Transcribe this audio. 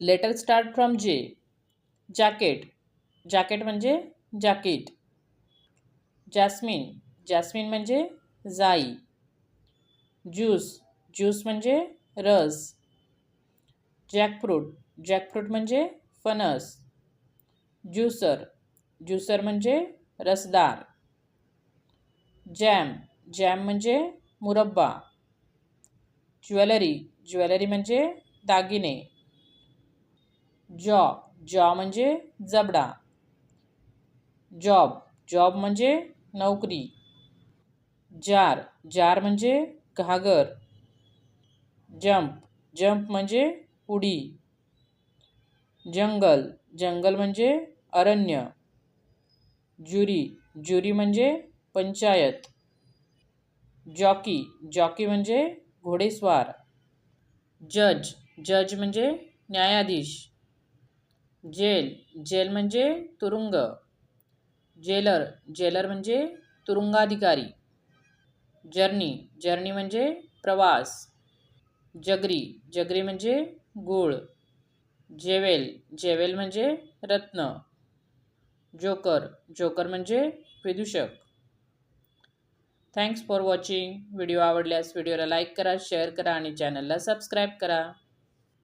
Letter start from J. Jacket. Jacket म्हणजे jacket. Jasmine. Jasmine म्हणजे जाई. ज्यूस. ज्यूस म्हणजे रस. जॅकफ्रूट. जॅकफ्रूट म्हणजे फणस. ज्यूसर. ज्यूसर म्हणजे रसदार. जॅम. जॅम म्हणजे मुरब्बा. ज्वेलरी. ज्वेलरी म्हणजे दागिने. जॉ. जॉ म्हणजे जबडा. जॉब. जॉब म्हणजे नोकरी. जार. जार म्हणजे घागर. जंप. जंप म्हणजे उडी. जंगल. जंगल म्हणजे अरण्य. ज्युरी. ज्युरी म्हणजे पंचायत. जॉकी. जॉकी म्हणजे घोडेस्वार. जज. जज म्हणजे न्यायाधीश. जेल. जेल म्हणजे तुरुंग. जेलर. जेलर म्हणजे तुरुंगाधिकारी. जर्नी. जर्नी म्हणजे प्रवास. जगरी. जगरी म्हणजे गूळ. जेवेल. जेवेल म्हणजे रत्न. जोकर. जोकर म्हणजे विदूषक. Thanks for watching. व्हिडिओ आवडल्यास व्हिडिओला लाईक करा, शेअर करा आणि चॅनलला सबस्क्राईब करा.